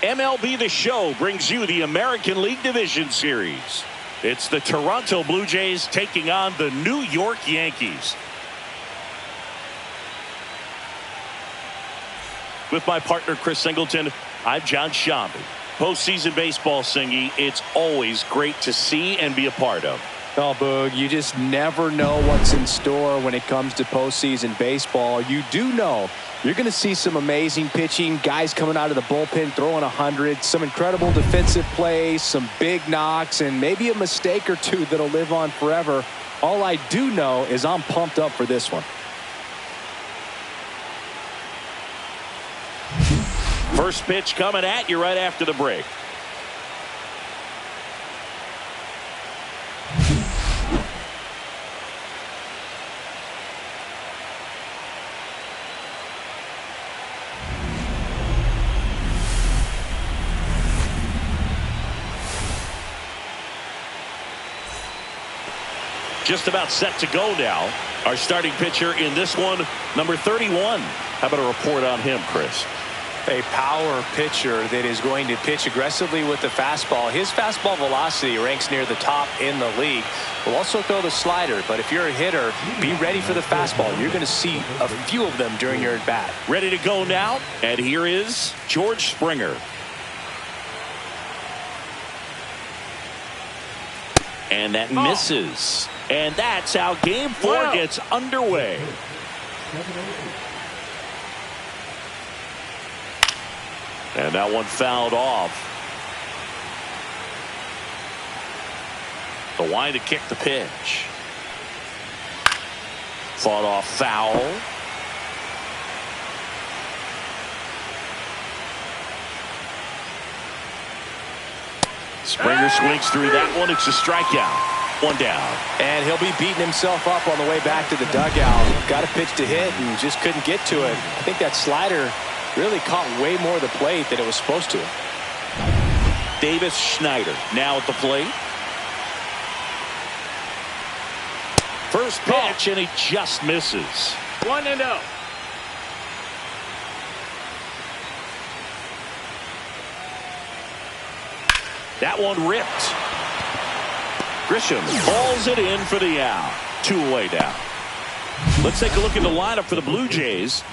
MLB The Show brings you the American League Division Series. It's the Toronto Blue Jays taking on the New York Yankees. With my partner, Chris Singleton, I'm John Shambi. Postseason baseball, Singy, it's always great to see and be a part of. Oh, Boog, you just never know what's in store when it comes to postseason baseball. You do know you're going to see some amazing pitching, guys coming out of the bullpen throwing 100, some incredible defensive plays, some big knocks, and maybe a mistake or two that'll live on forever. All I do know is I'm pumped up for this one. First pitch coming at you right after the break. Just about set to go now. Our starting pitcher in this one, number 31. How about a report on him, Chris? A power pitcher that is going to pitch aggressively with the fastball. His fastball velocity ranks near the top in the league. Will also throw the slider, but if you're a hitter, be ready for the fastball. You're going to see a few of them during your at-bat. Ready to go now, and here is George Springer. And that misses. And that's how game 4 gets underway. And that one fouled off. The line to kick the pitch. Fought off foul. Springer swings through that one. It's a strikeout. One down. And he'll be beating himself up on the way back to the dugout. Got a pitch to hit and just couldn't get to it. I think that slider really caught way more of the plate than it was supposed to. Davis Schneider now at the plate. First pitch, and he just misses. 1-0. That one ripped. Grisham hauls it in for the out. 2 away now. Let's take a look at the lineup for the Blue Jays.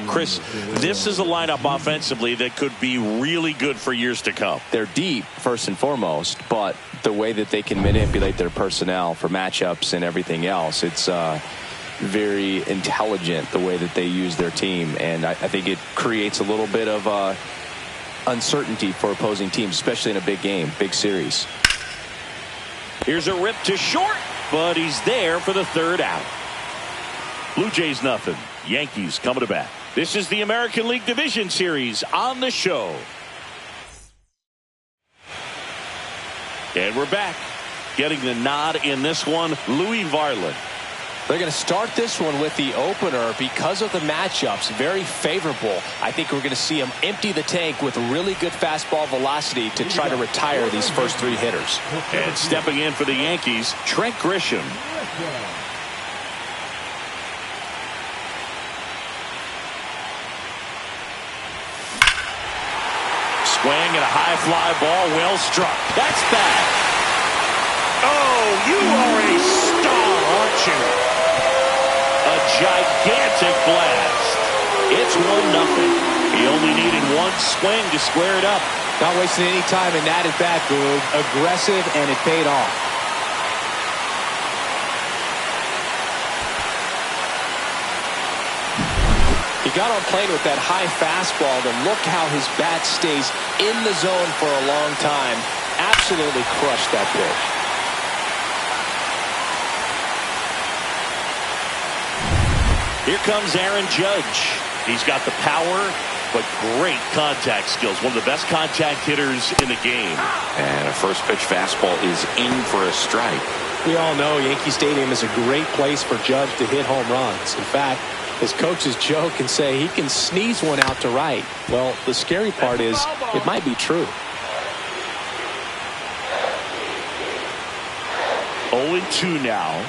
Chris, this is a lineup offensively that could be really good for years to come. They're deep, first and foremost, but the way that they can manipulate their personnel for matchups and everything else, it's very intelligent the way that they use their team. And I think it creates a little bit of uncertainty for opposing teams, especially in a big game, big series. Here's a rip to short, but he's there for the 3rd out. Blue Jays nothing. Yankees coming to bat. This is the American League Division Series on the show. And we're back. Getting the nod in this one, Louis Varland. They're going to start this one with the opener because of the matchups. Very favorable. I think we're going to see him empty the tank with really good fastball velocity to try to retire these first 3 hitters. And stepping in for the Yankees, Trent Grisham. Swing and a high fly ball, well struck. That's bad. Oh, you are a star, aren't you? A gigantic blast. It's 1-0. He only needed 1 swing to square it up. Not wasting any time in that at bat, Boog. Aggressive, and it paid off. He got on plane with that high fastball, then look how his bat stays in the zone for a long time. Absolutely crushed that pitch. Here comes Aaron Judge. He's got the power, but great contact skills. One of the best contact hitters in the game. And a first pitch fastball is in for a strike. We all know Yankee Stadium is a great place for Judge to hit home runs. In fact, his coaches joke and say he can sneeze one out to right. Well, the scary part is it might be true. 0-2 now.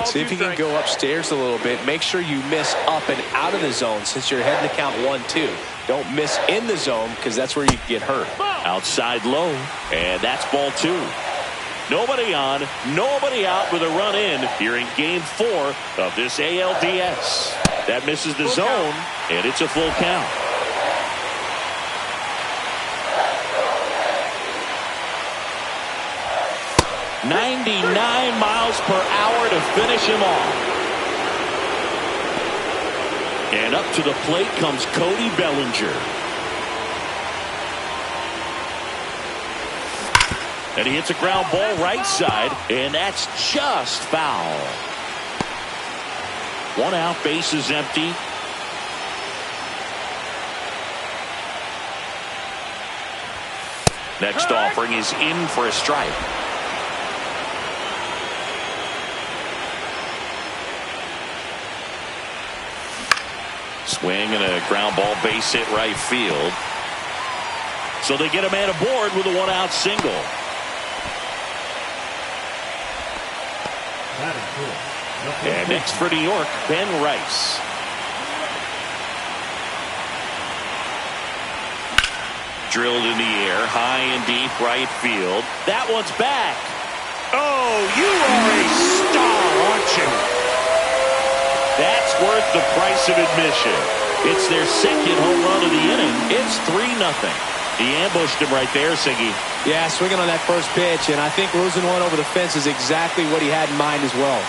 See if you can go upstairs a little bit. Make sure you miss up and out of the zone since you're heading to count 1-2. Don't miss in the zone because that's where you get hurt. Outside low, and that's ball 2. Nobody on, nobody out with a run in here in game 4 of this ALDS. That misses the zone, and it's a full count. .99 miles per hour to finish him off. And up to the plate comes Cody Bellinger. And he hits a ground ball right side, and that's just foul. 1 out, base is empty. Next offering is in for a strike. Swing and a ground ball, base hit right field. So they get a man aboard with a 1-out single. And next for New York, Ben Rice. Drilled in the air, high and deep right field. That one's back. Oh, you are a star, aren't you? That's worth the price of admission. It's their second home run of the inning. It's 3-0. He ambushed him right there, Siggy. Yeah, swinging on that first pitch, and I think losing one over the fence is exactly what he had in mind as well.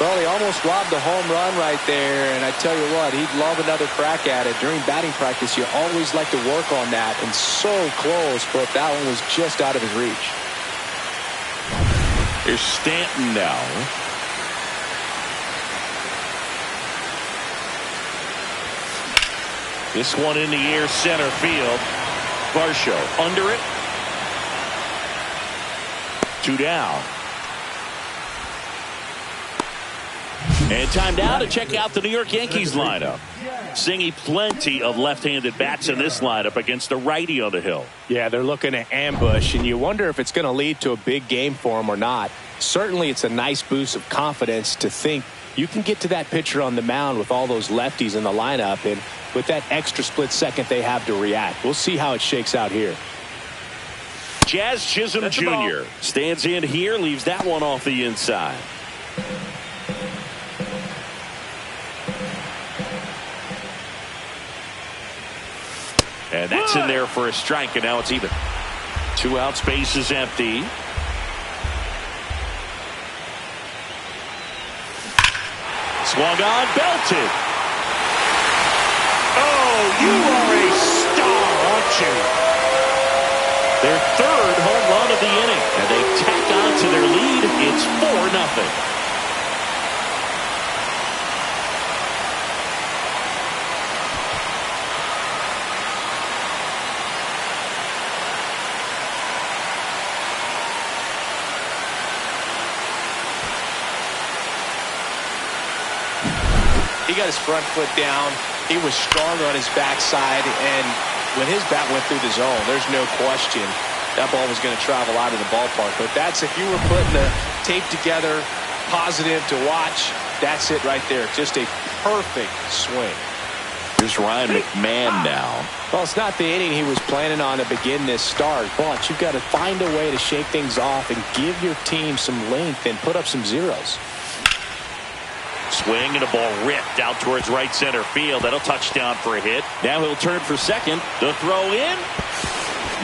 Well, he almost robbed the home run right there, and I tell you what, he'd love another crack at it. During batting practice, you always like to work on that, and so close, but that one was just out of his reach. Here's Stanton now. This one in the air, center field. Varsho under it. 2 down. And time now to check out the New York Yankees lineup. Singy, plenty of left-handed bats in this lineup against the righty on the hill. Yeah, they're looking to ambush, and you wonder if it's going to lead to a big game for them or not. Certainly, it's a nice boost of confidence to think you can get to that pitcher on the mound with all those lefties in the lineup, and with that extra split second they have to react. We'll see how it shakes out here. Jazz Chisholm Jr. stands in here, leaves that one off the inside. And that's in there for a strike, and now it's even. 2 outs, base is empty. Swung on, belted. Oh, you are a star, aren't you? Their 3rd home run of the inning, and they tack on to their lead. It's 4-0. He got his front foot down. He was strong on his backside, and when his bat went through the zone, there's no question that ball was going to travel out of the ballpark. But that's, if you were putting the tape together, positive to watch, that's it right there. Just a perfect swing. Here's Ryan McMahon now. Well, it's not the inning he was planning on to begin this start, but you've got to find a way to shake things off and give your team some length and put up some zeros. Swing and a ball ripped out towards right center field. That'll touchdown for a hit. Now he'll turn for second. The throw in.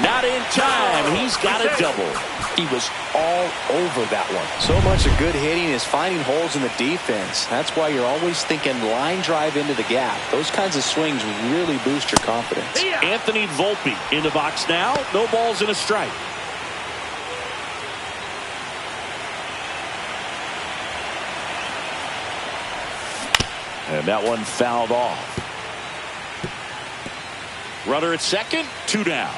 Not in time. He's got a double. He was all over that one. So much of good hitting is finding holes in the defense. That's why you're always thinking line drive into the gap. Those kinds of swings really boost your confidence. Anthony Volpe in the box now. No balls and a strike. And that one fouled off. Runner at second, 2 down.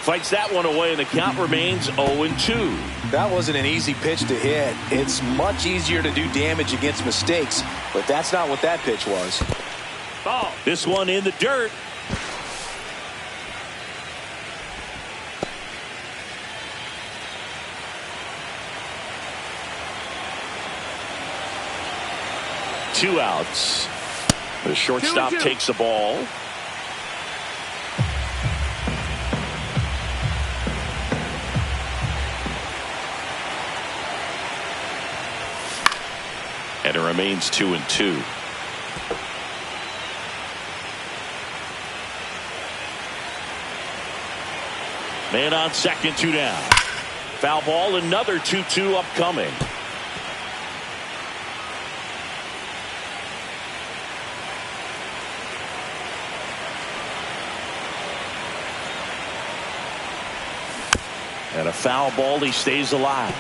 fights that one away, and the count remains 0-2. That wasn't an easy pitch to hit. It's much easier to do damage against mistakes, but that's not what that pitch was. Ball. This one in the dirt. Two outs. The shortstop takes the ball. And it remains 2-2. Man on second, 2 down. Foul ball, another 2-2 upcoming. And a foul ball, he stays alive.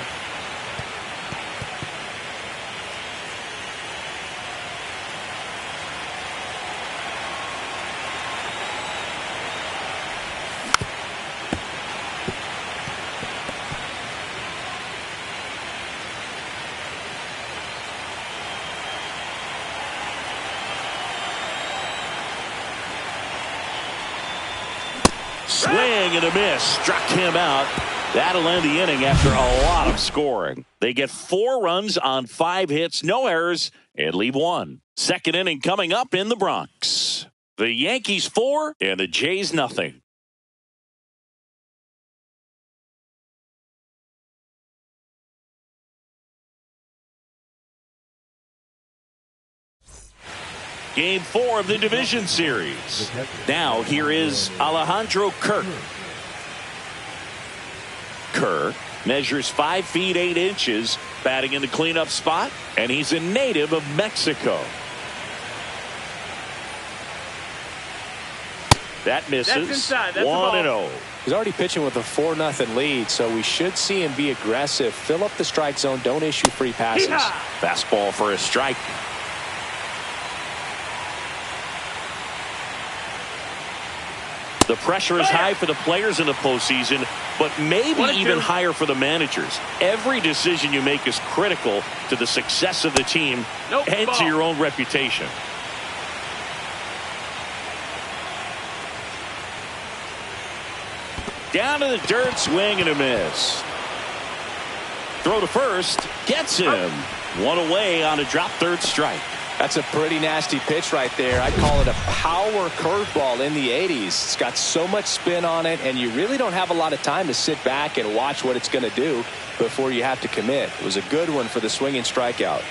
Swing and a miss. Struck him out. That'll end the inning after a lot of scoring. They get 4 runs on 5 hits, no errors, and leave 1. Second inning coming up in the Bronx. The Yankees 4 and the Jays nothing. Game 4 of the division series. Now here is Alejandro Kirk. Kerr measures 5 feet 8 inches, batting in the cleanup spot, and he's a native of Mexico. That misses. 1-0. He's already pitching with a 4-0 lead, so we should see him be aggressive. Fill up the strike zone. Don't issue free passes. Fastball for a strike. The pressure is high for the players in the postseason, but maybe even higher for the managers. Every decision you make is critical to the success of the team and to your own reputation. Down to the dirt, swing and a miss. Throw to first, gets him. 1 away on a drop third strike. That's a pretty nasty pitch right there. I'd call it a power curveball in the 80s. It's got so much spin on it, and you really don't have a lot of time to sit back and watch what it's going to do before you have to commit. It was a good one for the swinging strikeout.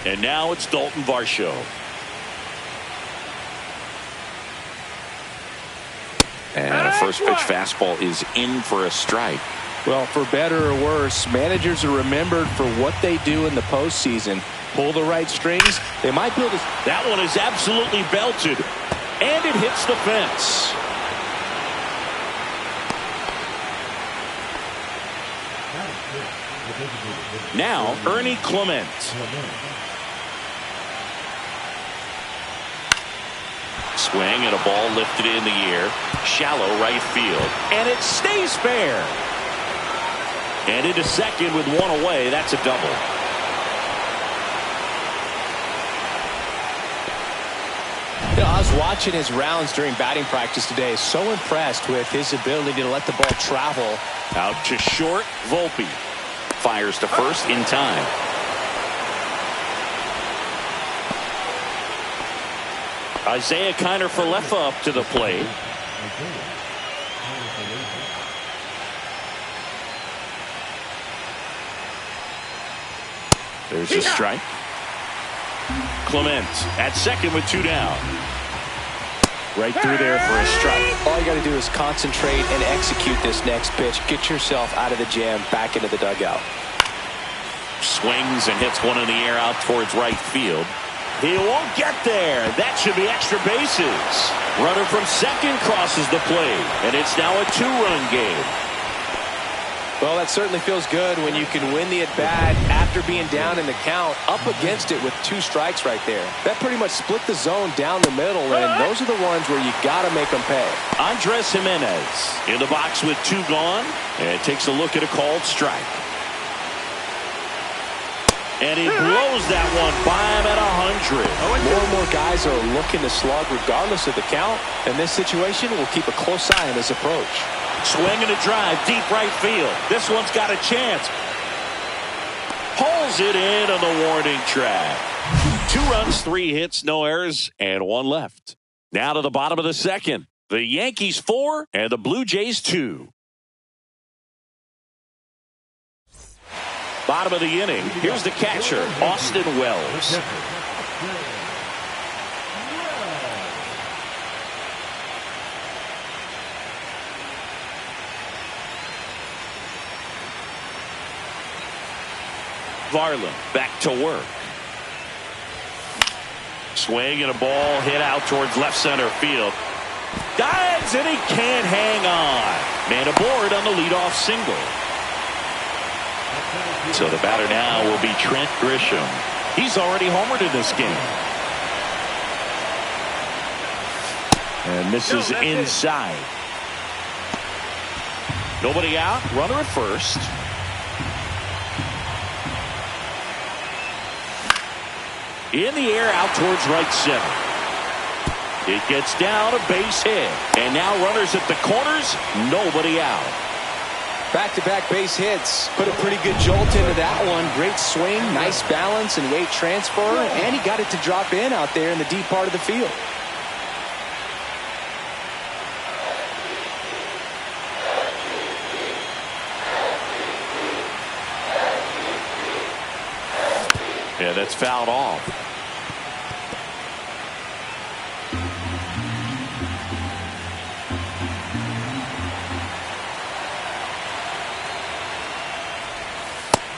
And now it's Dalton Varsho. And a first pitch fastball is in for a strike. Well, for better or worse, managers are remembered for what they do in the postseason. Pull the right strings. They might build a... That one is absolutely belted. And it hits the fence. Now, Ernie Clement. Swing and a ball lifted in the air. Shallow right field. And it stays fair. And into second with 1 away. That's a double. You know, I was watching his rounds during batting practice today. So impressed with his ability to let the ball travel. Out to short, Volpe. Fires to first in time. Isaiah Kiner-Falefa up to the plate. There's a strike. Clement at second with 2 down. Right through there for a strike. All you got to do is concentrate and execute this next pitch. Get yourself out of the jam, back into the dugout. Swings and hits one in the air out towards right field. He won't get there. That should be extra bases. Runner from second crosses the plate, and it's now a 2-run game. Well, that certainly feels good when you can win the at-bat after being down in the count, up against it with 2 strikes right there. That pretty much split the zone down the middle, and those are the ones where you got to make them pay. Andres Jimenez in the box with 2 gone, and takes a look at a called strike. And he blows that one by him at 100. More and more guys are looking to slug regardless of the count. In this situation, we'll keep a close eye on his approach. Swing and a drive, deep right field. This one's got a chance. Pulls it in on the warning track. 2 runs, 3 hits, no errors, and 1 left. Now to the bottom of the second. The Yankees 4 and the Blue Jays 2. Bottom of the inning. Here's the catcher, Austin Wells. Varland back to work. Swing and a ball hit out towards left center field. Dives and he can't hang on. Man aboard on the leadoff single. So the batter now will be Trent Grisham. He's already homered in this game. And this is inside. Nobody out. Runner at first. In the air out towards right center. It gets down, a base hit. And now runners at the corners. Nobody out. Back-to-back base hits. Put a pretty good jolt into that one. Great swing, nice balance and weight transfer. And he got it to drop in out there in the deep part of the field. Yeah, that's fouled off.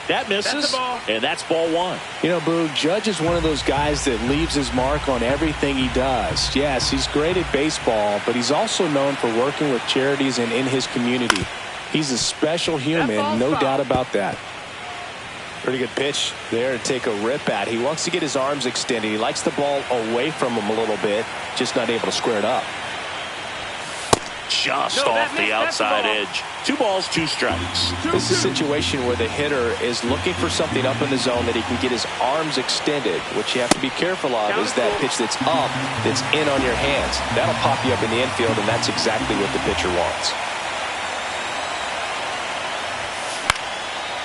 That misses, and that's ball 1. You know, Boo, Judge is one of those guys that leaves his mark on everything he does. Yes, he's great at baseball, but he's also known for working with charities and in his community. He's a special human, no doubt about that. Pretty good pitch there to take a rip at. He wants to get his arms extended. He likes the ball away from him a little bit, just not able to square it up. Just off the outside edge. 2 balls, 2 strikes. This is a situation where the hitter is looking for something up in the zone that he can get his arms extended. What you have to be careful of is that pitch that's up, that's in on your hands. That'll pop you up in the infield, and that's exactly what the pitcher wants.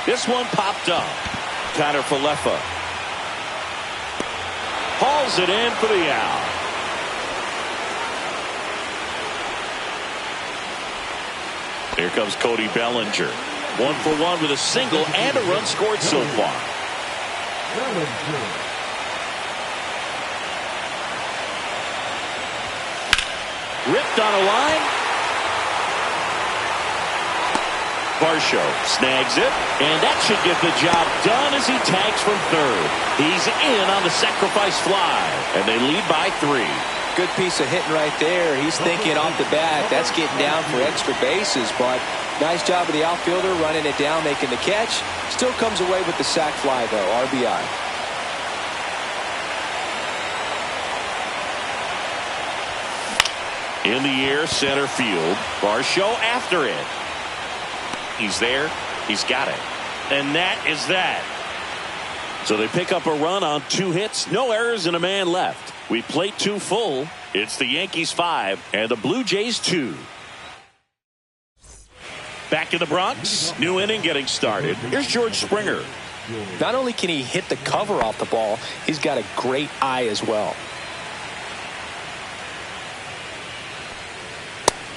This one popped up. Connor Falefa hauls it in for the out. Here comes Cody Bellinger. 1 for 1 with a single and a run scored so far. Ripped on a line. Varsho snags it, and that should get the job done as he tags from third. He's in on the sacrifice fly, and they lead by 3. Good piece of hitting right there. He's thinking off the bat, that's getting down for extra bases, but nice job of the outfielder running it down, making the catch. Still comes away with the sac fly, though, RBI. In the air, center field. Varsho after it. He's there. He's got it. And that is that. So they pick up a run on 2 hits, no errors, and a man left. We played 2 full. It's the Yankees 5 and the Blue Jays 2. Back in the Bronx, new inning getting started. Here's George Springer. Not only can he hit the cover off the ball, he's got a great eye as well.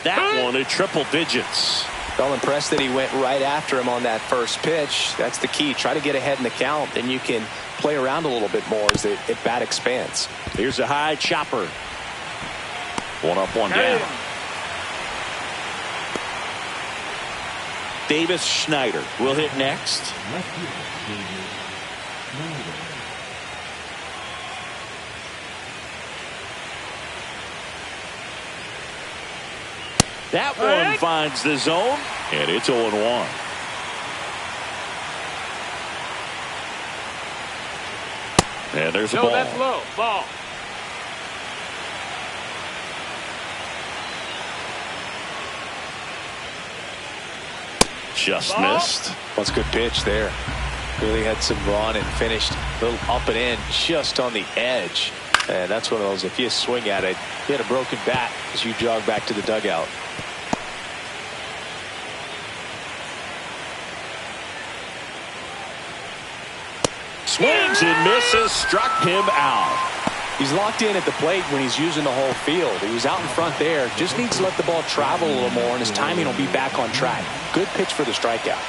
That one at triple digits. Well impressed that he went right after him on that first pitch. That's the key. Try to get ahead in the count, then you can play around a little bit more as the at-bat expands. Here's a high chopper. 1 up, 1 down. Davis Schneider will hit next. That one finds the zone, and it's 0-1. And there's a No, ball. that's low. Ball. Just missed. That's a good pitch there. Really had some run and finished a little up and in just on the edge. And that's one of those, if you swing at it, you had a broken bat as you jog back to the dugout. Swings and misses, struck him out. He's locked in at the plate when he's using the whole field. He was out in front there. Just needs to let the ball travel a little more, and his timing will be back on track. Good pitch for the strikeout.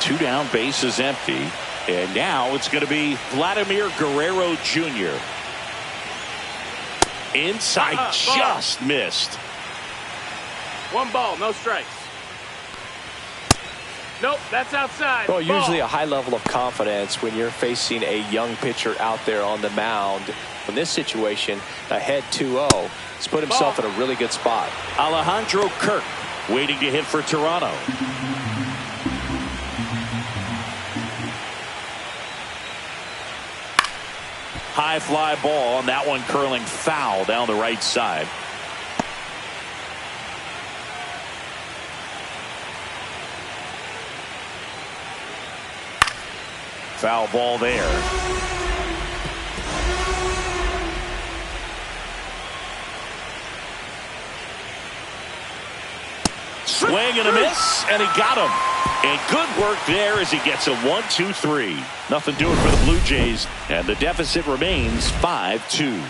2 down, bases empty. And now it's going to be Vladimir Guerrero Jr. Inside, just missed. 1 ball, no strikes. Nope, that's outside. Well, Ball. usually a high level of confidence when you're facing a young pitcher out there on the mound. In this situation, ahead 2-0, he's put himself in a really good spot. Alejandro Kirk waiting to hit for Toronto. High fly ball, and that one curling foul down the right side. Foul ball there. Swing and a miss, and he got him. And good work there as he gets a 1-2-3. Nothing doing for the Blue Jays, and the deficit remains 5-2.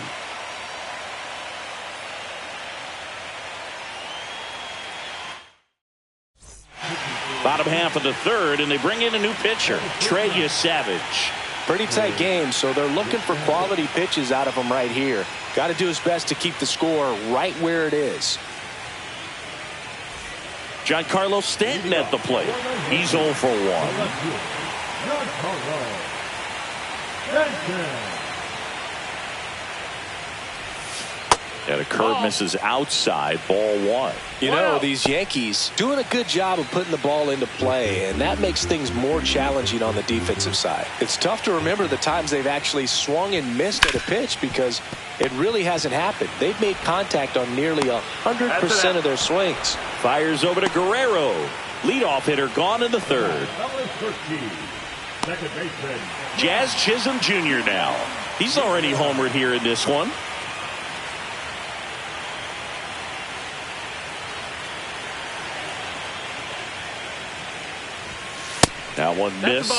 Bottom half of the third, and they bring in a new pitcher, Trey Savage. Pretty tight game, so they're looking for quality pitches out of him right here. Got to do his best to keep the score right where it is. Giancarlo Stanton at the plate. He's 0 for 1. And a curve misses outside, ball 1. You know, these Yankees doing a good job of putting the ball into play, and that makes things more challenging on the defensive side. It's tough to remember the times they've actually swung and missed at a pitch because it really hasn't happened. They've made contact on nearly 100% of their swings. Fires over to Guerrero. Leadoff hitter gone in the third. Jazz Chisholm Jr. now. He's already homered here in this one. That one missed.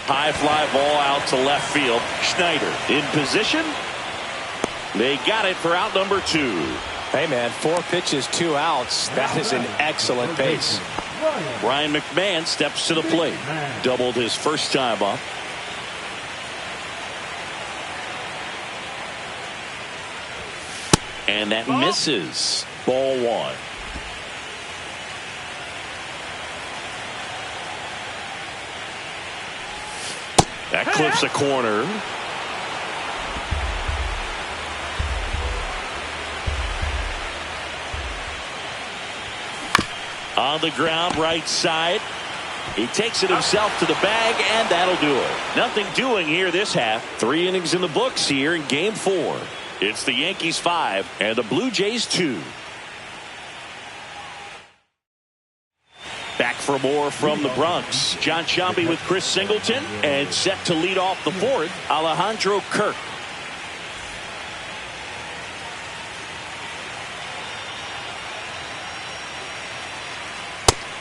High fly ball out to left field. Schneider in position. They got it for out number 2. Hey, man, 4 pitches, 2 outs. That is an excellent pace. Ryan McMahon steps to the plate. Doubled his first time up. And that misses. Ball 1. That clips a corner. On the ground, right side. He takes it himself to the bag, and that'll do it. Nothing doing here this half. 3 innings in the books here in Game 4. It's the Yankees 5 and the Blue Jays 2. Back for more from the Bronx. John Sciambi with Chris Singleton, and set to lead off the 4th, Alejandro Kirk.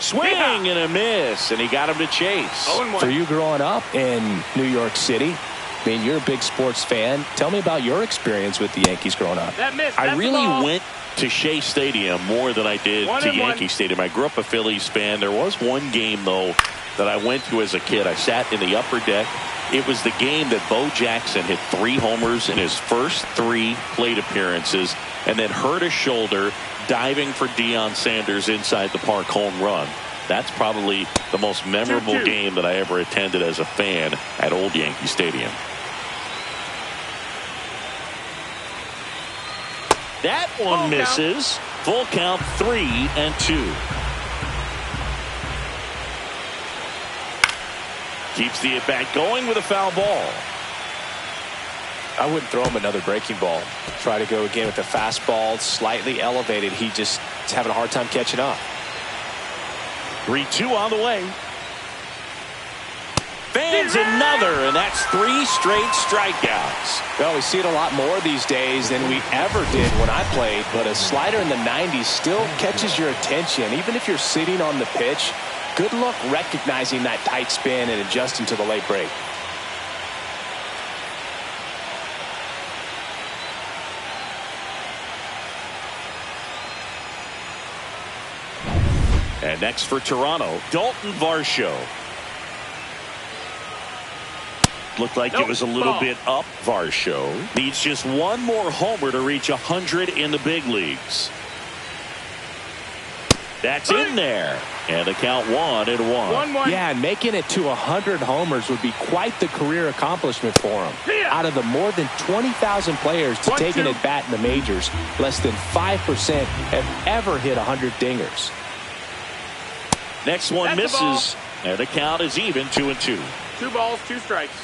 Swing and a miss, and he got him to chase. For you growing up in New York City, I mean, you're a big sports fan. Tell me about your experience with the Yankees growing up. I really went to Shea Stadium more than I did to Yankee Stadium. I grew up a Phillies fan. There was one game, though, that I went to as a kid. I sat in the upper deck. It was the game that Bo Jackson hit 3 homers in his first 3 plate appearances and then hurt his shoulder diving for Deion Sanders inside the park home run. That's probably the most memorable game that I ever attended as a fan at Old Yankee Stadium. That one misses. Full count, 3-2. Keeps the at-bat going with a foul ball. I wouldn't throw him another breaking ball. Try to go again with the fastball, slightly elevated. He just is having a hard time catching up. 3-2 on the way. Fans another, and that's 3 straight strikeouts. Well, we see it a lot more these days than we ever did when I played, but a slider in the 90s still catches your attention. Even if you're sitting on the pitch, good luck recognizing that tight spin and adjusting to the late break. And next for Toronto, Dalton Varsho. Looked like it was a little bit up. Varsho needs just one more homer to reach 100 in the big leagues. That's in there. And the count 1-1. 1-1. Yeah, and making it to 100 homers would be quite the career accomplishment for him. Out of the more than 20,000 players to take an at-bat in the majors, less than 5% have ever hit 100 dingers. Next one misses, and the count is even, 2-2. 2 balls, 2 strikes.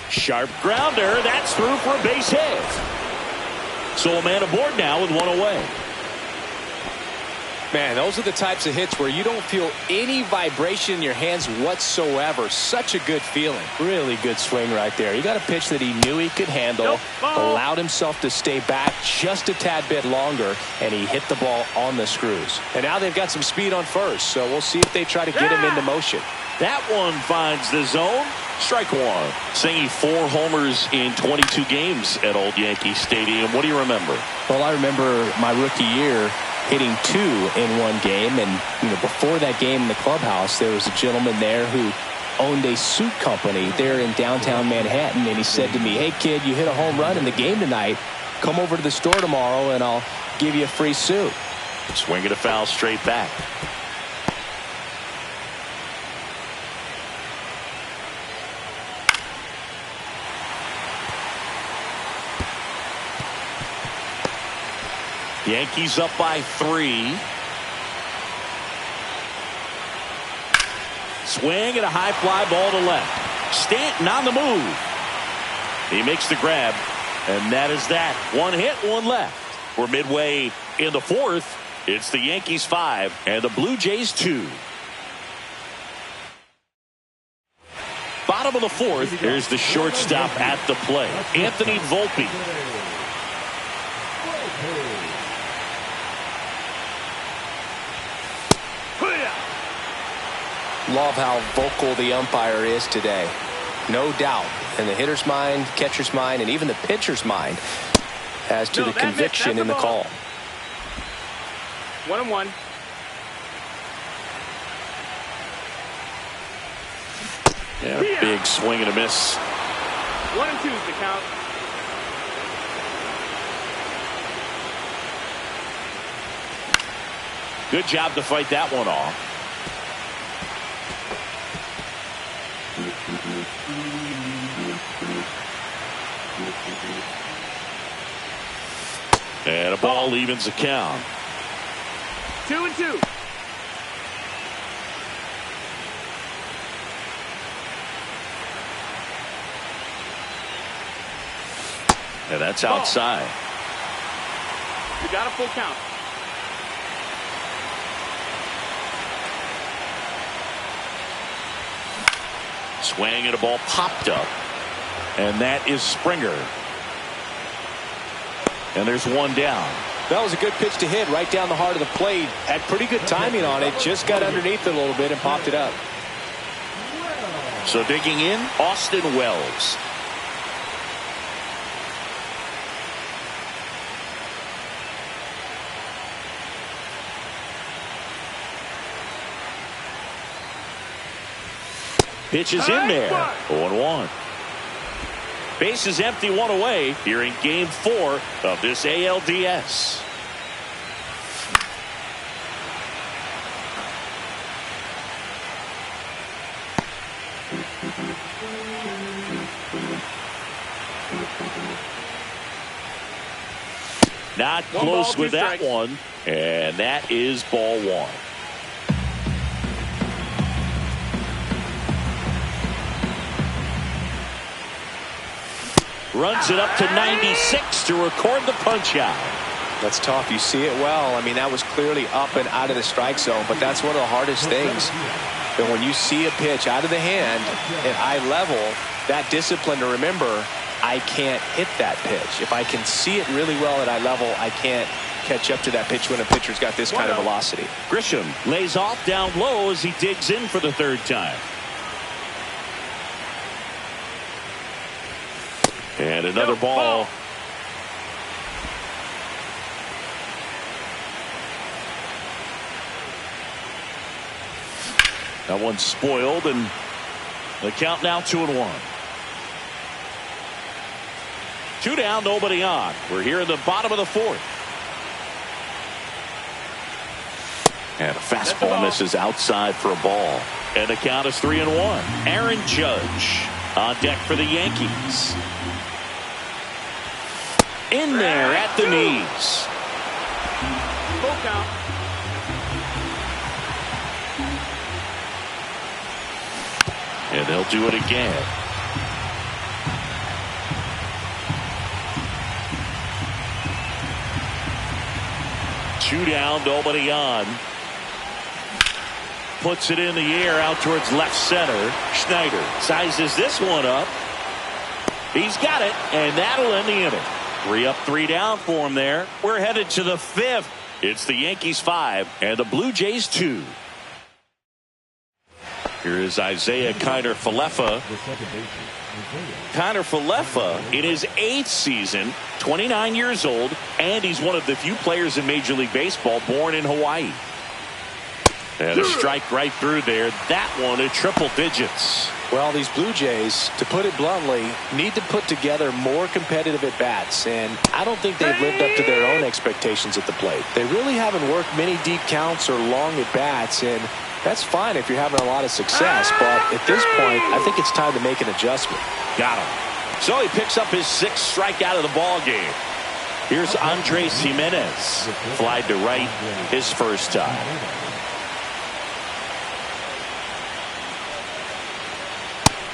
Sharp grounder. That's through for a base hit. So a man aboard now with 1 away. Man, those are the types of hits where you don't feel any vibration in your hands whatsoever. Such a good feeling. Really good swing right there. He got a pitch that he knew he could handle, allowed himself to stay back just a tad bit longer, and he hit the ball on the screws. And now they've got some speed on first, so we'll see if they try to get him into motion. That one finds the zone. Strike 1. Saying 4 homers in 22 games at Old Yankee Stadium. What do you remember? Well, I remember my rookie year hitting 2 in one game, and before that game in the clubhouse, there was a gentleman there who owned a suit company there in downtown Manhattan, and he said to me, "Hey kid, you hit a home run in the game tonight. Come over to the store tomorrow and I'll give you a free suit." Swing and a foul straight back. Yankees up by 3. Swing and a high fly ball to left. Stanton on the move. He makes the grab, and that is that. 1 hit, 1 left. We're midway in the 4th. It's the Yankees 5 and the Blue Jays 2. Bottom of the 4th. Here's the shortstop at the plate, Anthony Volpe. Love how vocal the umpire is today. No doubt in the hitter's mind, catcher's mind, and even the pitcher's mind as to the conviction in the call. 1-1. Yeah, big swing and a miss. 1-2 is the count. Good job to fight that one off. And a ball evens the count. 2-2. And that's outside. You got a full count. Swing and a ball popped up. And that is Springer. And there's 1 down. That was a good pitch to hit right down the heart of the plate. Had pretty good timing on it. Just got underneath it a little bit and popped it up. So digging in, Austin Wells. Pitch is in there. 0-1. Base is empty, 1 away here in game 4 of this ALDS. Not One close ball, with two that strikes. one. And that is ball one. Runs it up to 96 to record the punch out. That's tough. You see it well. I mean, that was clearly up and out of the strike zone, but that's one of the hardest things. And when you see a pitch out of the hand at eye level, that discipline to remember, I can't hit that pitch. If I can see it really well at eye level, I can't catch up to that pitch when a pitcher's got this kind of velocity. Grisham lays off down low as he digs in for the third time. And another ball. That one's spoiled, and the count now 2-1. 2 down, nobody on. We're here in the bottom of the fourth. And a fastball misses outside for a ball. And the count is 3-1. Aaron Judge on deck for the Yankees. In there at the knees. Full count. And they'll do it again. Two down, nobody on. Puts it in the air out towards left center. Schneider sizes this one up. He's got it, and that'll end the inning. 3 up, 3 down for him there. We're headed to the fifth. It's the Yankees 5 and the Blue Jays 2. Here is Isaiah Kiner-Falefa. Kiner-Falefa in his 8th season, 29 years old, and he's one of the few players in Major League Baseball born in Hawaii. And a strike right through there. That one at triple digits. Well, these Blue Jays, to put it bluntly, need to put together more competitive at-bats, and I don't think they've lived up to their own expectations at the plate. They really haven't worked many deep counts or long at-bats, and that's fine if you're having a lot of success, but at this point, I think it's time to make an adjustment. Got him. So he picks up his 6th strikeout of the ball game. Here's Andres Jimenez. Flied to right his first time.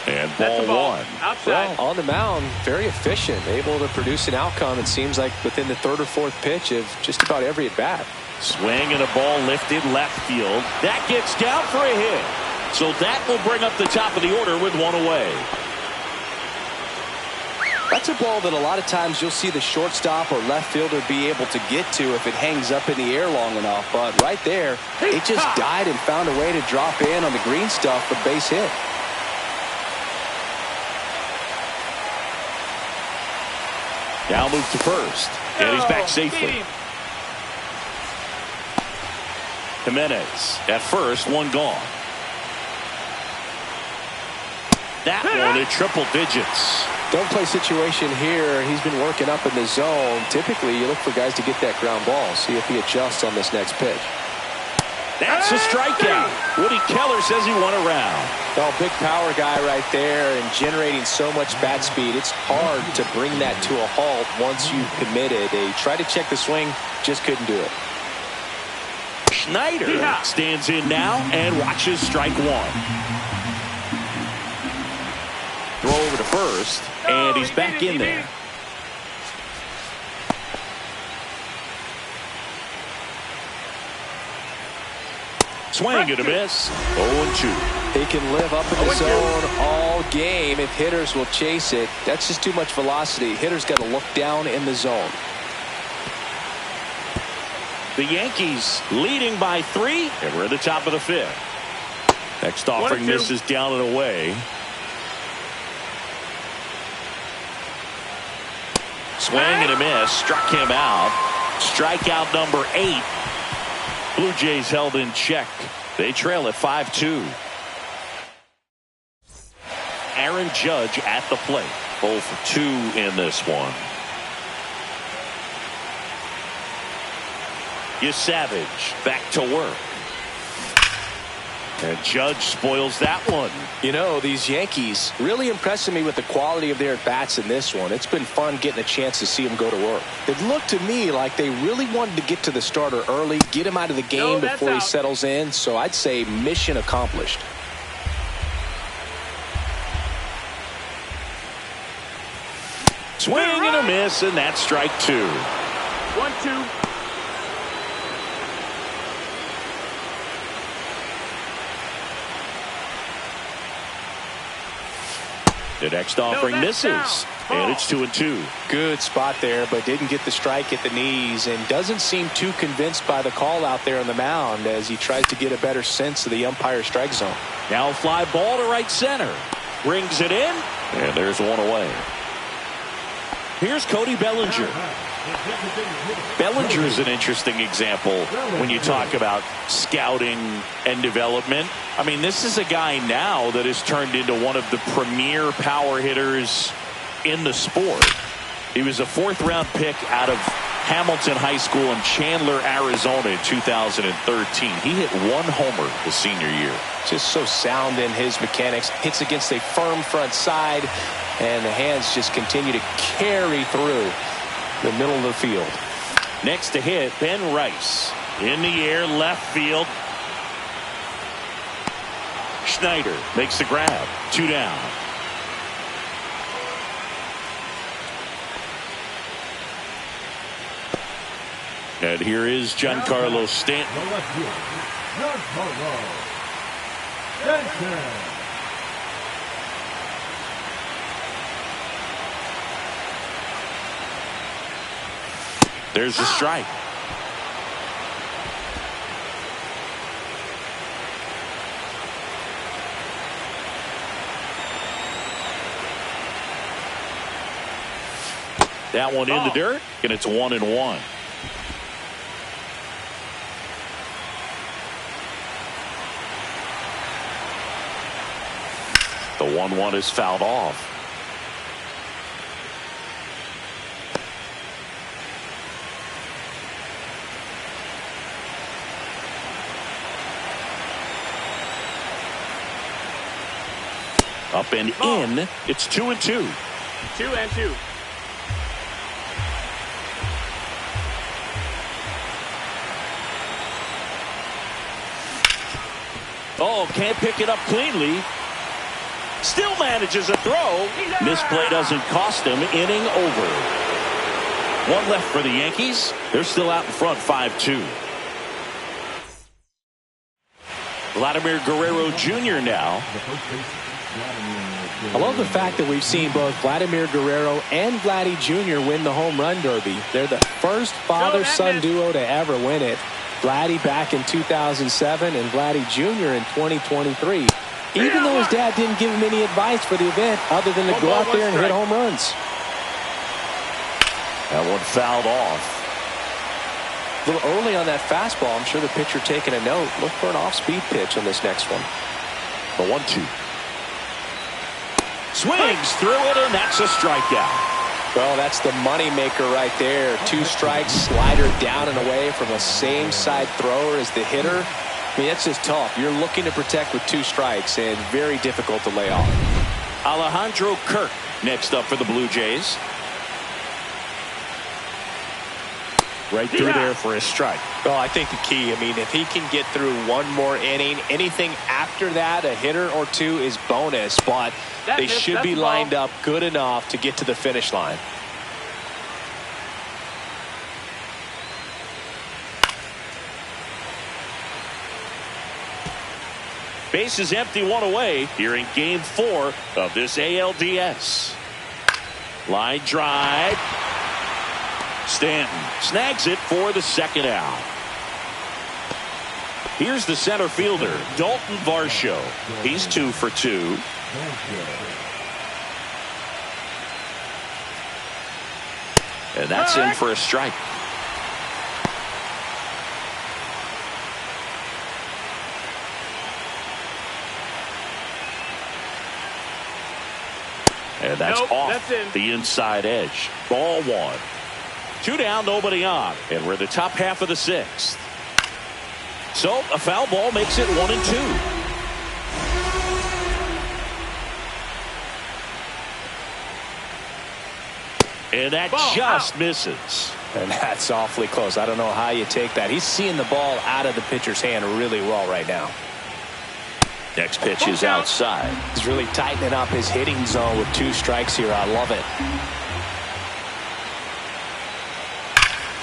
And ball one. Outside. Well, on the mound, very efficient, able to produce an outcome, it seems like, within the 3rd or 4th pitch of just about every at-bat. Swing and a ball lifted left field. That gets down for a hit. So that will bring up the top of the order with 1 away. That's a ball that a lot of times you'll see the shortstop or left fielder be able to get to if it hangs up in the air long enough. But right there, it just died and found a way to drop in on the green stuff for base hit. Now move to first. And he's back safely. Jimenez at first, 1 gone. That one at triple digits. Don't play situation here. He's been working up in the zone. Typically, you look for guys to get that ground ball. See if he adjusts on this next pitch. That's a strikeout. Woody Keller says he won a round. Oh, big power guy right there and generating so much bat speed. It's hard to bring that to a halt once you've committed. They tried to check the swing, just couldn't do it. Schneider stands in now and watches strike 1. Throw over to first, and he's back in there. Swing and a miss. 0-2. He can live up in the zone all game if hitters will chase it. That's just too much velocity. Hitters got to look down in the zone. The Yankees leading by 3, and we're at the top of the 5th. Next offering misses down and away. Swing and a miss. Struck him out. Strikeout number 8. Blue Jays held in check. They trail at 5-2. Aaron Judge at the plate. 0 for 2 in this one. Savage back to work. And Judge spoils that one. You know, these Yankees really impressing me with the quality of their bats in this one. It's been fun getting a chance to see them go to work. It looked to me like they really wanted to get to the starter early, get him out of the game before he settles in. So I'd say mission accomplished. Swing and a miss, and that's strike 2. 1-2. The next offering misses, and it's 2-2. Good spot there, but didn't get the strike at the knees and doesn't seem too convinced by the call out there on the mound as he tries to get a better sense of the umpire's strike zone. Now a fly ball to right center. Brings it in, and there's one away. Here's Cody Bellinger. Bellinger is an interesting example when you talk about scouting and development. I mean, this is a guy now that has turned into one of the premier power hitters in the sport. He was a 4th-round pick out of Hamilton High School in Chandler, Arizona in 2013. He hit 1 homer his senior year. Just so sound in his mechanics. Hits against a firm front side, and the hands just continue to carry through the middle of the field. Next to hit, Ben Rice. In the air, left field. Schneider makes the grab. 2 down. And here is Giancarlo Stanton. There's the strike. That one in the dirt, and it's 1-1. The 1-1 is fouled off. Up and in. It's 2-2. 2-2. Oh, can't pick it up cleanly. Still manages a throw. Misplay doesn't cost him. Inning over. 1 left for the Yankees. They're still out in front, 5-2. Vladimir Guerrero Jr. now. I love the fact that we've seen both Vladimir Guerrero and Vladdy Jr. win the home run derby. They're the first father-son duo to ever win it. Vladdy back in 2007 and Vladdy Jr. in 2023. Even though his dad didn't give him any advice for the event other than to go out there and hit home runs. That one fouled off. A little early on that fastball. I'm sure the pitcher taking a note. Look for an off-speed pitch on this next one. The 1-2. Swings through it, and that's a strikeout. Well, that's the money maker right there. 2 strikes, slider down and away from a same side thrower as the hitter. I mean, that's just tough. You're looking to protect with 2 strikes and very difficult to lay off. Alejandro Kirk next up for the Blue Jays. Right through there for a strike. Well, I think the key, I mean, if he can get through 1 more inning, anything after that, a hitter or 2 is bonus, but they should be lined up good enough to get to the finish line. Base is empty, 1 away here in Game 4 of this ALDS. Line drive. Stanton snags it for the 2nd out. Here's the center fielder, Dalton Varsho. He's 2 for 2. And that's in for a strike. And that's off the inside edge. Ball 1. 2 down, nobody on. And we're in the top half of the 6th. So a foul ball makes it 1-2. And that Ball just out. misses. And that's awfully close. I don't know how you take that. He's seeing the ball out of the pitcher's hand really well right now. Next pitch is outside. He's really tightening up his hitting zone with 2 strikes here. I love it.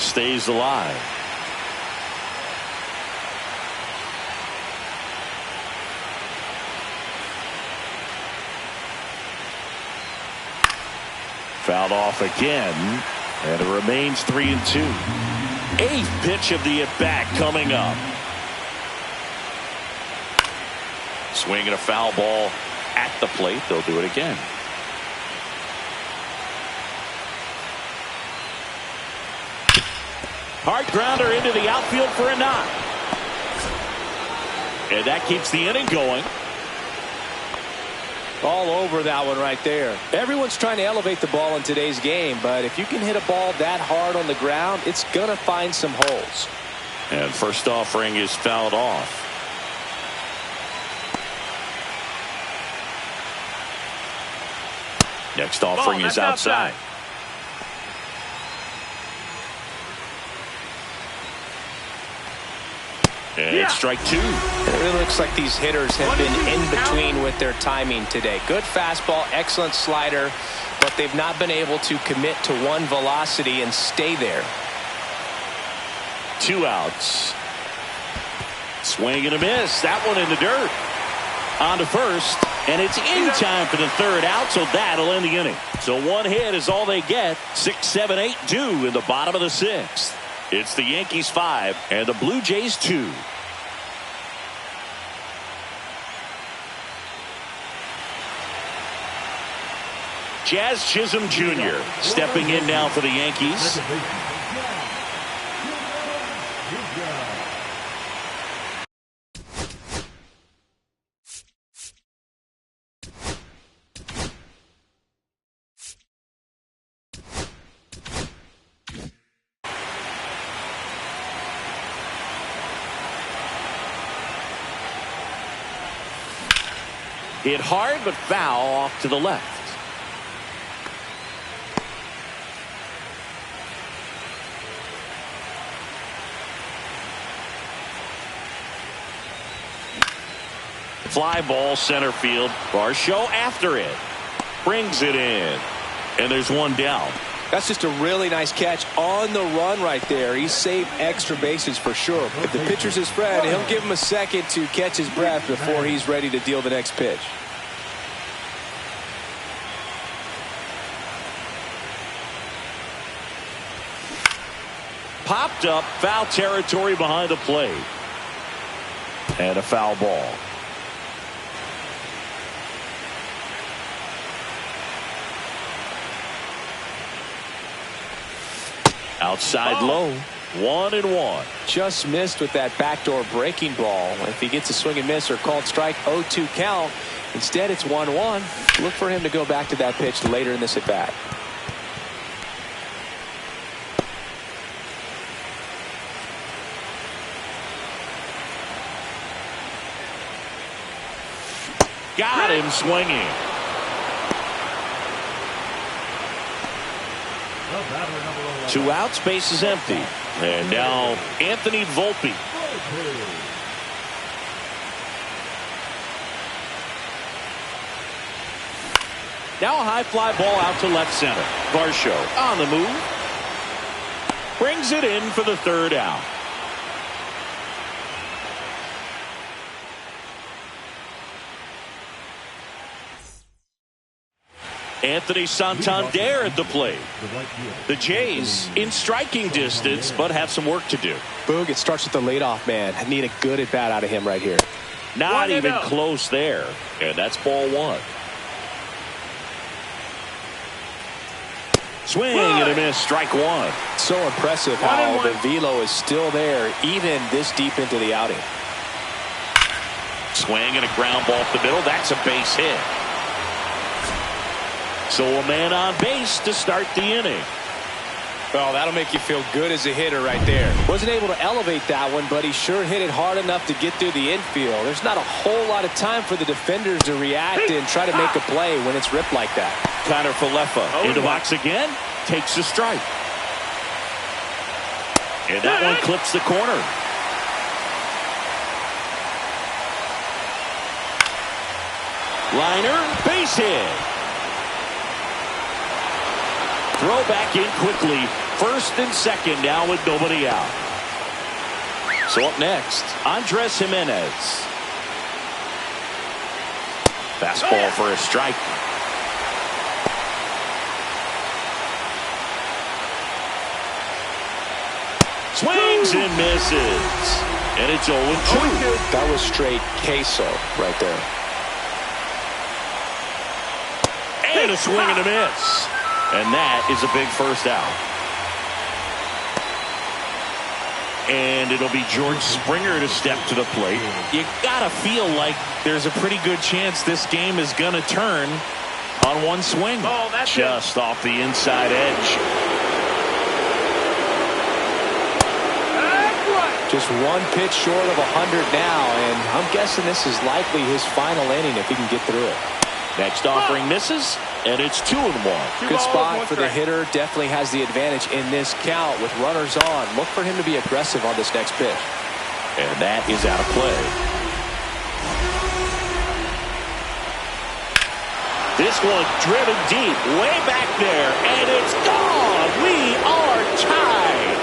Stays alive. Fouled off again, and it remains 3-2. 8th pitch of the at-bat coming up. Swinging a foul ball at the plate. They'll do it again. Hard grounder into the outfield for a knock. And that keeps the inning going. All over that one right there. Everyone's trying to elevate the ball in today's game, but if you can hit a ball that hard on the ground, it's going to find some holes. And first offering is fouled off. Next offering is outside. And strike 2. It really looks like these hitters have been in between with their timing today. Good fastball, excellent slider, but they've not been able to commit to one velocity and stay there. 2 outs. Swing and a miss. That one in the dirt. On to first, and it's in time for the 3rd out, so that'll end the inning. So 1 hit is all they get. 6, 7, 8 due in the bottom of the 6th. It's the Yankees 5 and the Blue Jays 2. Jazz Chisholm Jr. stepping in now for the Yankees. Hit hard but foul off to the left. Fly ball center field. Varsho after it. Brings it in. And there's 1 down. That's just a really nice catch on the run right there. He saved extra bases for sure. If the pitcher's his friend, he'll give him a second to catch his breath before he's ready to deal the next pitch. Popped up, foul territory behind the plate. And a foul ball. Outside low. 1-1. Just missed with that backdoor breaking ball. If he gets a swing and miss or called strike, 0-2 count. Instead, it's 1-1. Look for him to go back to that pitch later in this at bat. Got him swinging. Two outs, base is empty. And now Anthony Volpe. Now a high fly ball out to left center. Varsho on the move. Brings it in for the 3rd out. Anthony Santander at the plate. The Jays in striking distance, but have some work to do. Boog, it starts with the leadoff man. I need a good at bat out of him right here. Not even close there. And that's ball 1. Swing and a miss, strike 1. So impressive how the velo is still there even this deep into the outing. Swing and a ground ball up the middle. That's a base hit. So a man on base to start the inning. Well, that'll make you feel good as a hitter right there. Wasn't able to elevate that one, but he sure hit it hard enough to get through the infield. There's not a whole lot of time for the defenders to react and try to make a play when it's ripped like that. Connor Falefa into box again. takes a strike. And that one clips the corner. Liner, base hit. Throw back in quickly. First and second now with nobody out. So up next, Andres Jimenez. Fastball for a strike. Swings and misses. And it's 0-2. That was straight queso right there. And a swing and a miss. And that is a big first out. And it'll be George Springer to step to the plate. You gotta feel like there's a pretty good chance this game is gonna turn on one swing. Oh, that's just off the inside edge. Just one pitch short of 100 now, and I'm guessing this is likely his final inning if he can get through it. Next offering misses, and it's 2-1. Good spot for the hitter. Definitely has the advantage in this count with runners on. Look for him to be aggressive on this next pitch. And that is out of play. This one driven deep, way back there, and it's gone. We are tied.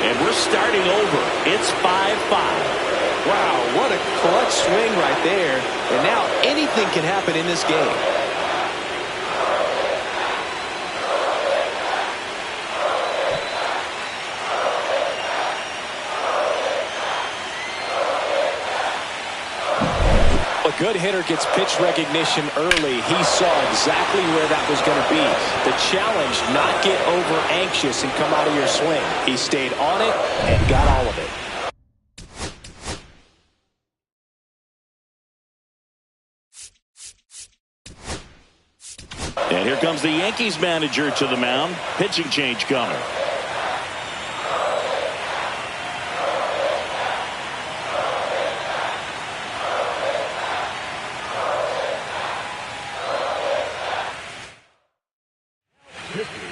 And we're starting over. It's 5-5. Wow, what a clutch swing right there. And now anything can happen in this game. A good hitter gets pitch recognition early. He saw exactly where that was going to be. The challenge, not get over anxious and come out of your swing. He stayed on it and got all of it. And here comes the Yankees manager to the mound. Pitching change coming.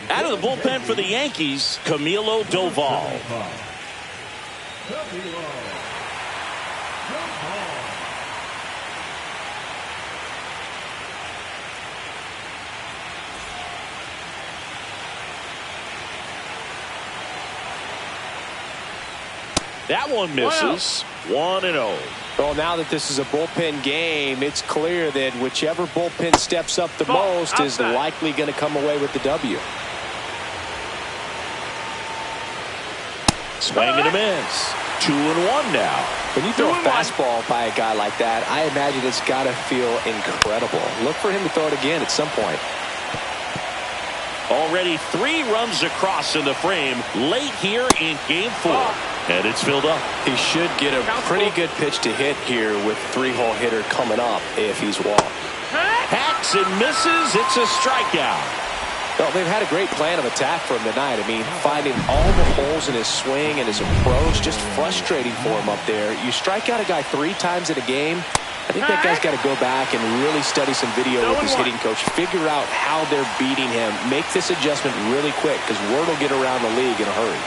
Out of the bullpen for the Yankees, Camilo Doval. That one misses. 1-0. Well, now that this is a bullpen game, it's clear that whichever bullpen steps up the most is likely going to come away with the W. Swing and a miss. 2-1 now. When you throw a fastball by a guy like that, I imagine it's got to feel incredible. Look for him to throw it again at some point. Already 3 runs across in the frame late here in game 4. And it's filled up. He should get a pretty good pitch to hit here with 3-hole hitter coming up if he's walked. Hacks and misses. It's a strikeout. Well, they've had a great plan of attack for him tonight. I mean, finding all the holes in his swing and his approach, just frustrating for him up there. You strike out a guy 3 times in a game, I think that guy's got to go back and really study some video with his hitting coach. Figure out how they're beating him. Make this adjustment really quick because word will get around the league in a hurry.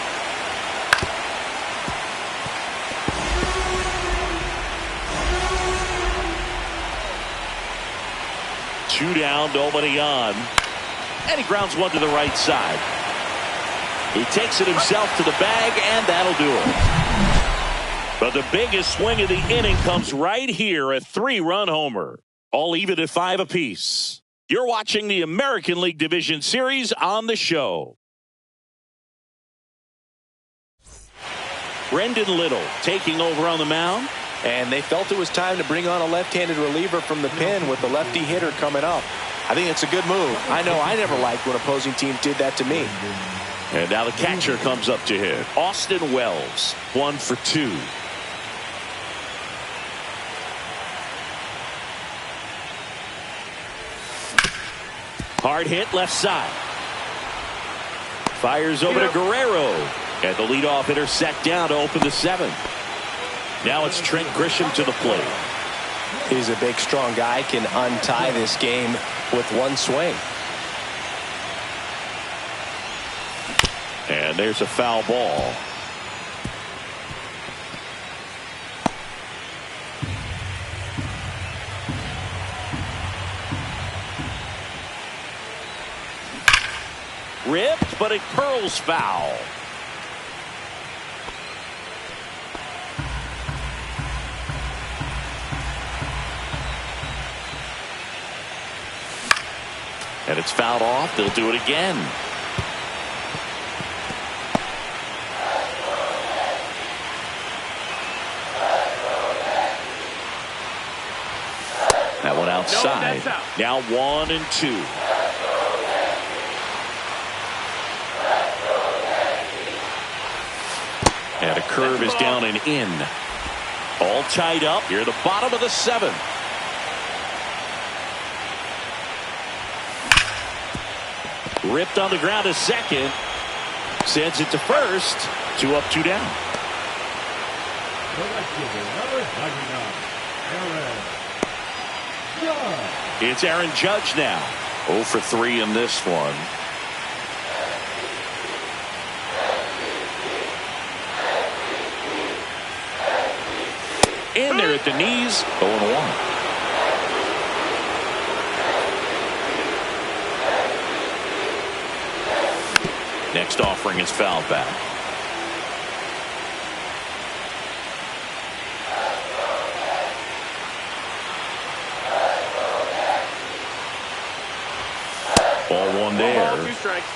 Two down, nobody on. And he grounds one to the right side. He takes it himself to the bag, and that'll do it. But the biggest swing of the inning comes right here, a 3-run homer. All even at 5 apiece. You're watching the American League Division Series on the show. Brendan Little taking over on the mound. And they felt it was time to bring on a left-handed reliever from the pen with the lefty hitter coming up. I think it's a good move. I know I never liked when opposing teams did that to me. And now the catcher comes up to hit. Austin Wells, 1 for 2. Hard hit left side. Fires over to Guerrero. And the leadoff hitter set down to open the 7th. Now it's Trent Grisham to the plate. He's a big, strong guy. Can untie this game with one swing. And there's a foul ball. Ripped, but it curls foul. And it's fouled off. They'll do it again. That one outside. Now 1-2. And a curve is down and in. All tied up here at the bottom of the 7th. Ripped on the ground to second. Sends it to first. 2 up, 2 down. It's Aaron Judge now. 0 for 3 in this one. In there at the knees. 0-1. Next offering is fouled back. Ball 1 there. 2 strikes.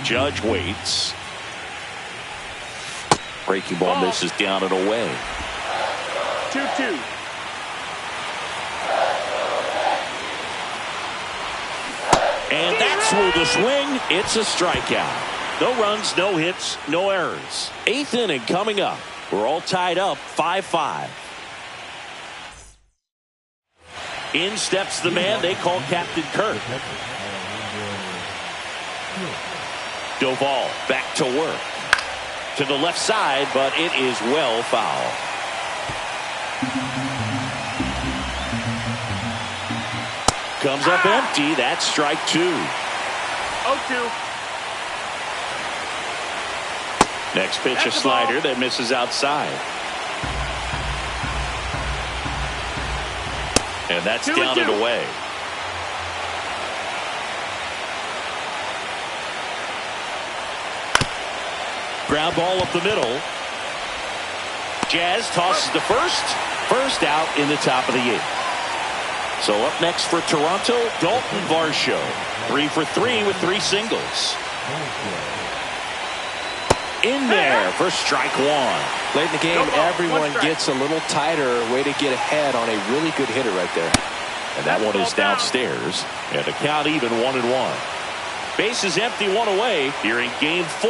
Judge waits. Breaking ball misses down and away. 2-2. And that's smooth the swing. It's a strikeout. No runs, no hits, no errors. 8th inning coming up. We're all tied up 5-5. In steps the man they call Captain Kirk. Doval back to work. To the left side, but it is well foul. Comes up empty. That's strike 2. 0-2. Next pitch, a slider that misses outside. And that's down and away. Ground ball up the middle. Jazz tosses to first. First out in the top of the 8th. So up next for Toronto, Dalton Varsho. 3 for 3 with 3 singles. In there for strike 1. Late in the game, everyone gets a little tighter. Way to get ahead on a really good hitter right there. And that one is downstairs. And the count even 1-1. Bases empty, 1 away here in game 4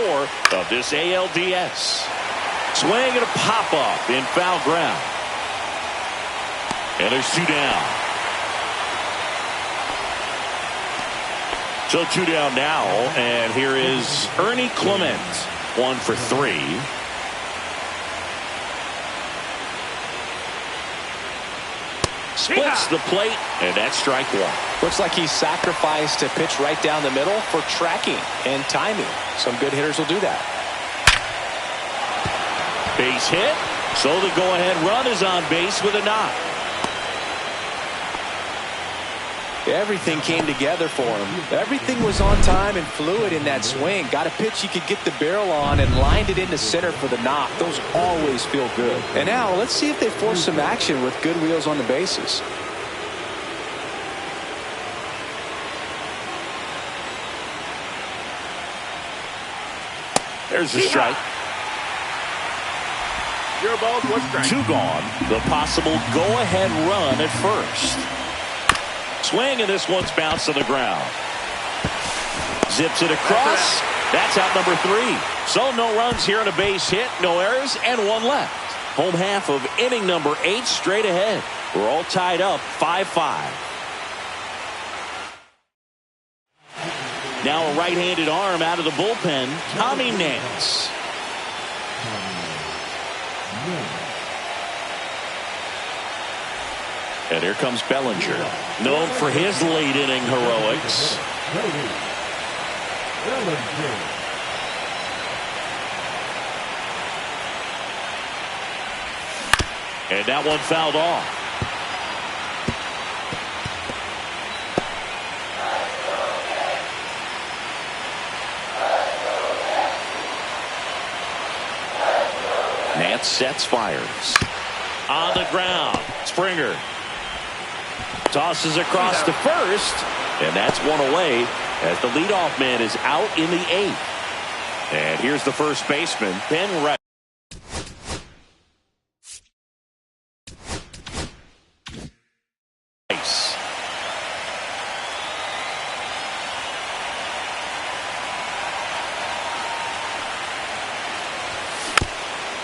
of this ALDS. Swing and a pop-up in foul ground. And there's 2 down. So 2 down now, and here is Ernie Clement. 1 for 3. Splits the plate, and that's strike 1. Looks like he sacrificed a pitch right down the middle for tracking and timing. Some good hitters will do that. Base hit, so the go-ahead run is on base with a knock. Everything came together for him. Everything was on time and fluid in that swing. Got a pitch he could get the barrel on and lined it into center for the knock. Those always feel good. And now let's see if they force some action with good wheels on the bases. There's the strike. 0 balls, 1 strike. 2 gone. The possible go-ahead run at first. Swing, and this one's bounced to the ground. Zips it across. That's out number 3. So no runs here on a base hit, no errors, and 1 left. Home half of inning number 8 straight ahead. We're all tied up 5-5. Now a right-handed arm out of the bullpen, Tommy Nance. And here comes Bellinger, known for his late inning heroics. And that one fouled off. Nance sets, fires. On the ground, Springer tosses across to first, and that's one away as the leadoff man is out in the 8th. And here's the first baseman, Ben Wright.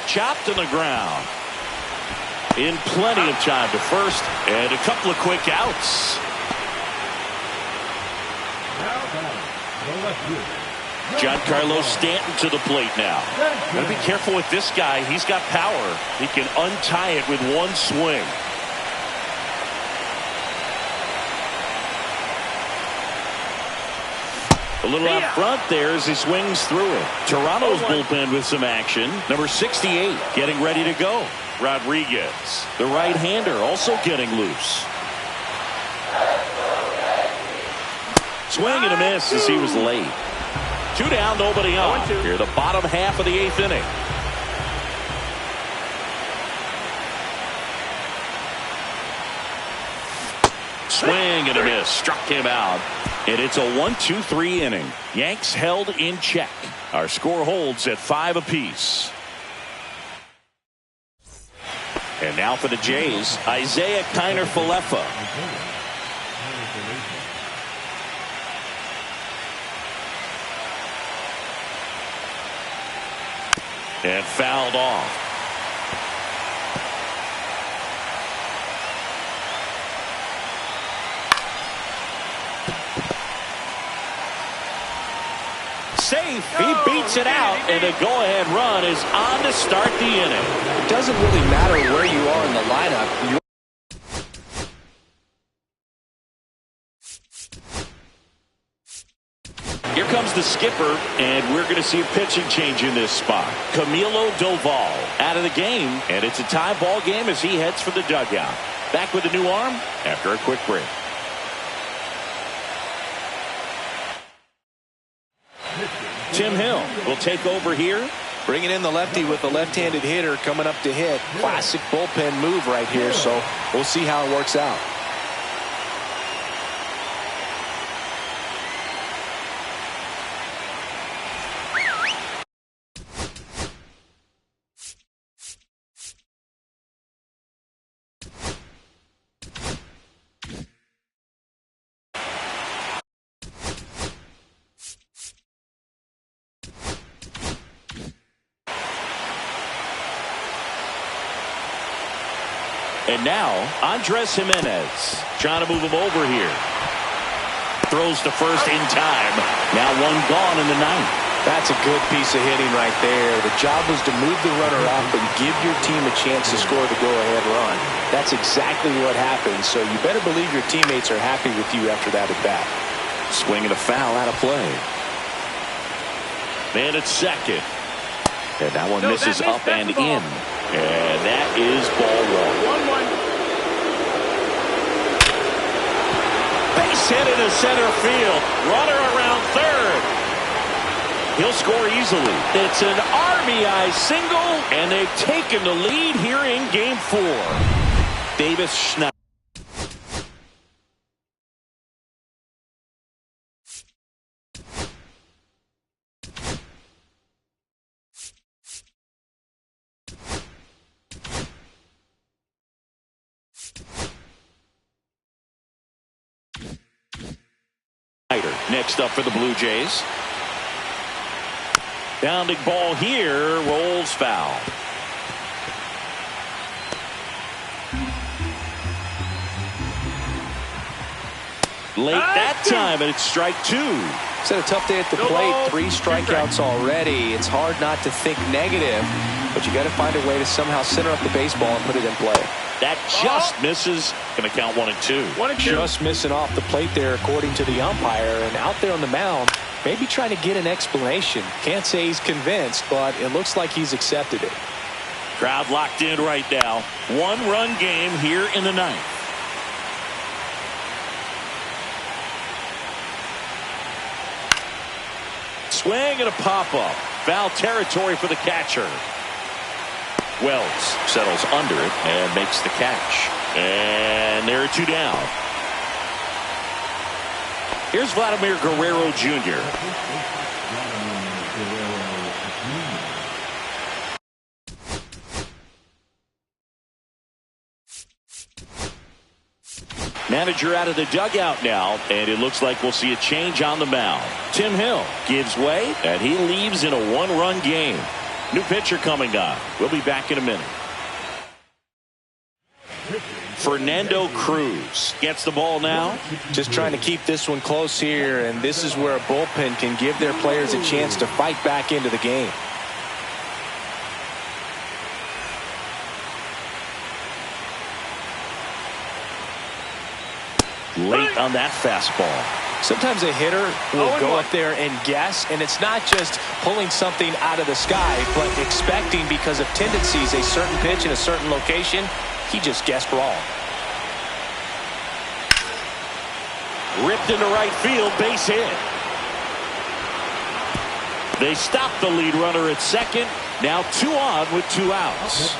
Chopped to the ground. In plenty of time to first, and a couple of quick outs. Giancarlo Stanton to the plate now. Gotta be careful with this guy. He's got power. He can untie it with one swing. A little out front there as he swings through it. Toronto's bullpen with some action. Number 68 getting ready to go. Rodriguez, the right-hander, also getting loose. Swing and a miss as he was late. 2 down, nobody on. Here the bottom half of the 8th inning. Swing and a miss. Struck him out. And it's a 1-2-3 inning. Yanks held in check. Our score holds at 5 apiece. And now for the Jays, Isaiah Kiner-Falefa. And fouled off. Safe. He beats it out, and the go-ahead run is on to start the inning. It doesn't really matter where you are in the lineup. Here comes the skipper, and we're going to see a pitching change in this spot. Camilo Doval out of the game, and it's a tie ball game as he heads for the dugout. Back with a new arm after a quick break. Tim Hill will take over here. Bringing in the lefty with the left-handed hitter coming up to hit. Classic bullpen move right here, so we'll see how it works out. And now, Andres Jimenez trying to move him over here. Throws to first in time. Now one gone in the 9th. That's a good piece of hitting right there. The job was to move the runner up and give your team a chance to score the go-ahead run. That's exactly what happened, so you better believe your teammates are happy with you after that at-bat. Swing and a foul out of play. Man at second. And that one misses up and in. And that is ball 1. 1-1. Base hit into center field. Runner around third. He'll score easily. It's an RBI single, and they've taken the lead here in Game 4. Davis Schneider. Next up for the Blue Jays. Bounding ball here, rolls foul. Late that time, and it's strike two. It's had a tough day at the plate. 3 strikeouts already. It's hard not to think negative, but you got to find a way to somehow center up the baseball and put it in play. That just misses. Going to count 1 and 2. 1 and 2. Just missing off the plate there, according to the umpire. And out there on the mound, maybe trying to get an explanation. Can't say he's convinced, but it looks like he's accepted it. Crowd locked in right now. 1-run game here in the 9th. Swing and a pop-up. Foul territory for the catcher. Wells settles under it and makes the catch. And there are 2 down. Here's Vladimir Guerrero Jr. Manager out of the dugout now, and it looks like we'll see a change on the mound. Tim Hill gives way, and he leaves in a 1-run game. New pitcher coming on. We'll be back in a minute. Fernando Cruz gets the ball now. Just trying to keep this one close here, and this is where a bullpen can give their players a chance to fight back into the game. Late on that fastball. Sometimes a hitter will go up there and guess, and it's not just pulling something out of the sky, but expecting because of tendencies a certain pitch in a certain location. He just guessed wrong. Ripped into right field, base hit. They stop the lead runner at second. Now 2 on with 2 outs.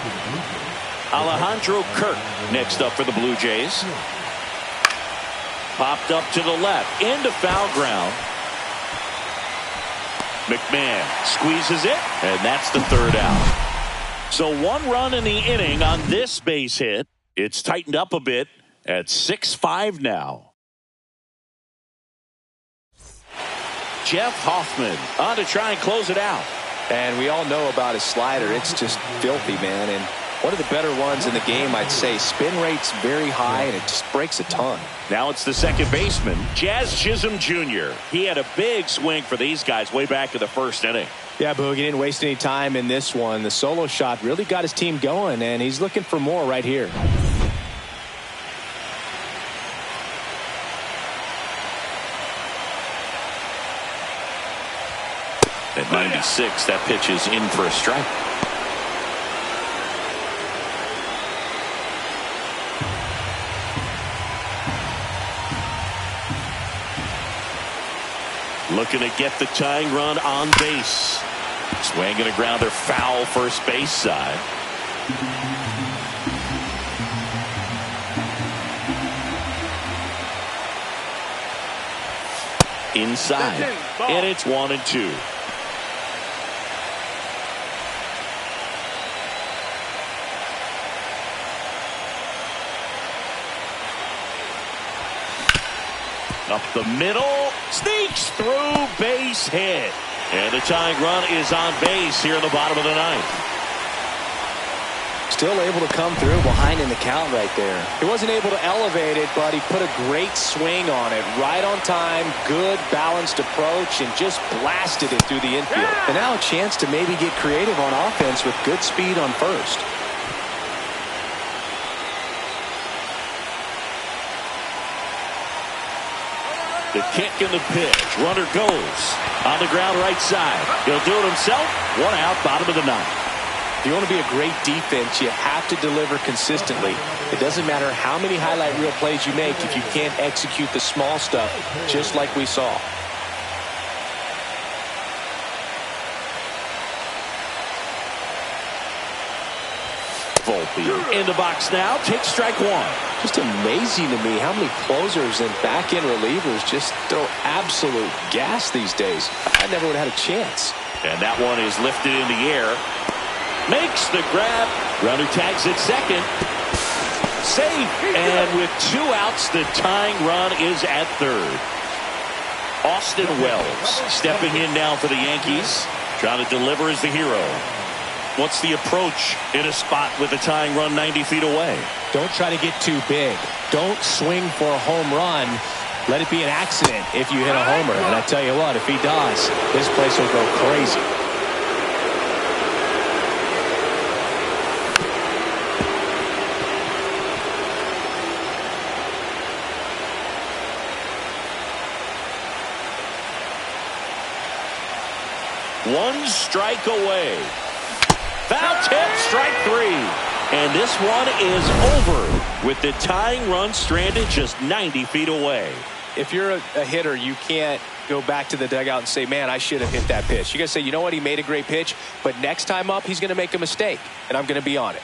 Alejandro Kirk next up for the Blue Jays. Popped up to the left, into foul ground. McMahon squeezes it, and that's the 3rd out. So 1 run in the inning on this base hit. It's tightened up a bit at 6-5 now. Jeff Hoffman on to try and close it out. And we all know about his slider. It's just filthy, man. And one of the better ones in the game, I'd say. Spin rate's very high, and it just breaks a ton. Now it's the second baseman, Jazz Chisholm Jr. He had a big swing for these guys way back in the 1st inning. Yeah, Boog, he didn't waste any time in this one. The solo shot really got his team going, and he's looking for more right here. At 96, that pitch is in for a strike. Looking to get the tying run on base. Swinging a grounder foul first base side. Inside. And it's 1 and 2. Up the middle, sneaks through, base hit. And the tying run is on base here in the bottom of the 9th. Still able to come through behind in the count right there. He wasn't able to elevate it, but he put a great swing on it. Right on time, good balanced approach, and just blasted it through the infield. And now a chance to maybe get creative on offense with good speed on first. The kick and the pitch. Runner goes on the ground right side. He'll do it himself. 1 out, bottom of the 9th. If you want to be a great defense, you have to deliver consistently. It doesn't matter how many highlight reel plays you make if you can't execute the small stuff, just like we saw. Volpe in the box now. Takes strike 1. Just amazing to me how many closers and back-end relievers just throw absolute gas these days. I never would have had a chance. And that one is lifted in the air. Makes the grab. Runner tags at second. Safe. And with 2 outs, the tying run is at 3rd. Austin Wells stepping in now for the Yankees. Trying to deliver as the hero. What's the approach in a spot with a tying run 90 feet away? Don't try to get too big. Don't swing for a home run. Let it be an accident if you hit a homer. And I tell you what, if he does, this place will go crazy. One strike away. Foul tip, strike three. And this one is over with the tying run stranded just 90 feet away. If you're a hitter, you can't go back to the dugout and say, man, I should have hit that pitch. You got to say, you know what, he made a great pitch, but next time up, he's going to make a mistake, and I'm going to be on it.